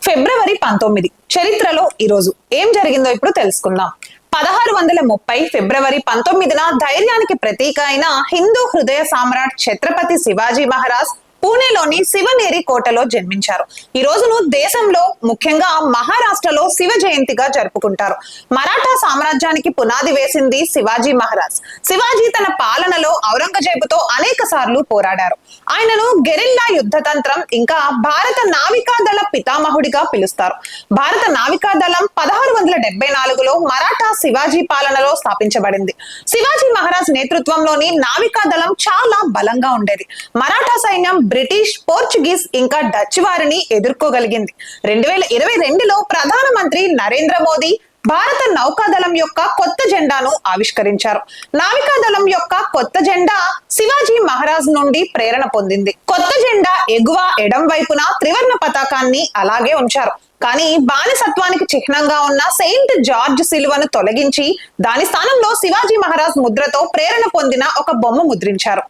ఫిబ్రవరి 19 చరిత్రలో ఈ రోజు ఏం జరిగిందో ఇప్పుడు తెలుసుకుందాం. 1630 ఫిబ్రవరి 19న ధైర్యానికి ప్రతీక అయిన హిందూ హృదయ సామ్రాట్ ఛత్రపతి శివాజీ మహారాజ్ పూణేలోని శివనేరి కోటలో జన్మించారు. ఈ రోజును దేశంలో ముఖ్యంగా మహారాష్ట్రలో శివ జయంతిగా జరుపుకుంటారు. మరాఠా సామ్రాజ్యానికి పునాది వేసింది శివాజీ మహారాజ్. శివాజీ తన పాలనలో ఔరంగజేబుతో అనేక సార్లు పోరాడారు. ఆయనను గెరిల్లా యుద్ధ తంత్రం ఇంకా భారత నావికాదళ పితామహుడిగా పిలుస్తారు. భారత నావికాదళం 1674లో మరాఠా శివాజీ పాలనలో స్థాపించబడింది. శివాజీ మహారాజ్ నేతృత్వంలోని నావికాదళం చాలా బలంగా ఉండేది. మరాఠా సైన్యం బ్రిటిష్, పోర్చుగీస్ ఇంకా డచ్ వారిని ఎదుర్కోగలిగింది. 2022లో ప్రధానమంత్రి నరేంద్ర మోదీ భారత నౌకాదళం యొక్క కొత్త జెండాను ఆవిష్కరించారు. నావికాదళం యొక్క కొత్త జెండా శివాజీ మహారాజ్ నుండి ప్రేరణ పొందింది. కొత్త జెండా ఎగువ ఎడం వైపున త్రివర్ణ పతాకాన్ని అలాగే ఉంచారు. కానీ బానిసత్వానికి చిహ్నంగా ఉన్న సెయింట్ జార్జ్ శిలువను తొలగించి దాని స్థానంలో శివాజీ మహారాజ్ ముద్రతో ప్రేరణ పొందిన ఒక బొమ్మ ముద్రించారు.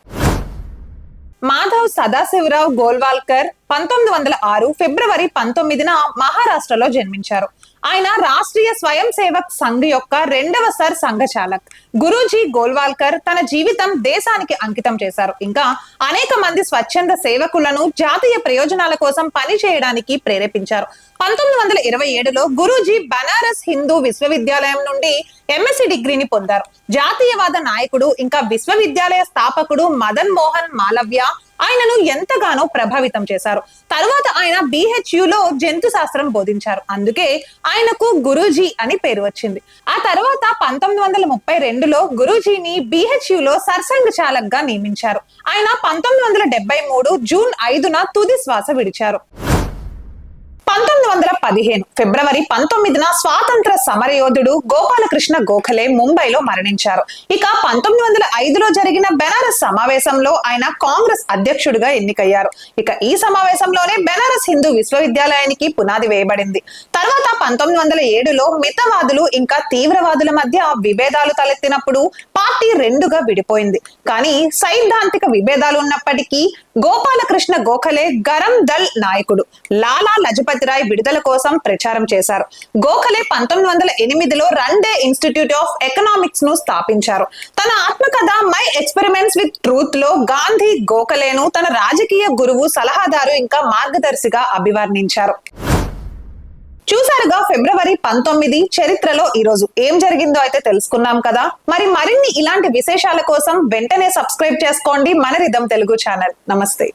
మాధవ్ సదాశివరావు గోల్వాల్కర్ 1906 ఫిబ్రవరి 19న మహారాష్ట్రలో జన్మించారు. ఆయన రాష్ట్రీయ స్వయం సేవక్ సంఘ్ యొక్క రెండవ సర్ సంఘచాలక్. గురూజీ గోల్వాల్కర్ తన జీవితం దేశానికి అంకితం చేశారు. ఇంకా అనేక మంది స్వచ్ఛంద సేవకులను జాతీయ ప్రయోజనాల కోసం పని చేయడానికి ప్రేరేపించారు. 1927లో గురూజీ బనారస్ హిందూ విశ్వవిద్యాలయం నుండి ఎంఎస్సి డిగ్రీని పొందారు. జాతీయవాద నాయకుడు ఇంకా విశ్వవిద్యాలయ స్థాపకుడు మదన్ మోహన్ మాలవ్య ఆయనను ఎంతగానో ప్రభావితం చేశారు. తరువాత ఆయన BHUలో జంతు శాస్త్రం బోధించారు. అందుకే ఆయనకు గురూజీ అని పేరు వచ్చింది. ఆ తర్వాత 1932లో గురూజీని BHUలో సర్సంఘ్ చాలక్ గా నియమించారు. ఆయన 1973 జూన్ 5న తుది శ్వాస విడిచారు. 1915 ఫిబ్రవరి 19న స్వాతంత్ర సమరయోధుడు గోపాలకృష్ణ గోఖలే ముంబైలో మరణించారు. ఇక 1905లో జరిగిన బెనారస్ సమావేశంలో ఆయన కాంగ్రెస్ అధ్యక్షుడిగా ఎన్నికయ్యారు. ఇక ఈ సమావేశంలోనే బెనారస్ హిందూ విశ్వవిద్యాలయానికి పునాది వేయబడింది. తర్వాత 1907లో మితవాదులు ఇంకా తీవ్రవాదుల మధ్య విభేదాలు తలెత్తినప్పుడు పార్టీ రెండుగా విడిపోయింది. కానీ సైద్ధాంతిక విభేదాలు ఉన్నప్పటికీ గోపాలకృష్ణ గోఖలే గరం దళ్ నాయకుడు. లాలా లజపతి రాయ్ విడుదల కోసం ప్రచారం చేశారు. గోఖలే 1908లో రండే ఇన్స్టిట్యూట్ ఆఫ్ ఎకనామిక్స్ ను స్థాపించారు. తన ఆత్మకథ మై ఎక్స్పెరిమెంట్స్ విత్ ట్రూత్ లో గాంధీ గోఖలేను తన రాజకీయ గురువు, సలహాదారు ఇంకా మార్గదర్శిగా అభివర్ణించారు. చూసారుగా ఫిబ్రవరి 19 చరిత్రలో ఈ రోజు ఏం జరిగిందో అయితే తెలుసుకున్నాం కదా. మరిన్ని ఇలాంటి విశేషాల కోసం వెంటనే సబ్స్క్రైబ్ చేసుకోండి మన రిధం తెలుగు ఛానల్. నమస్తే.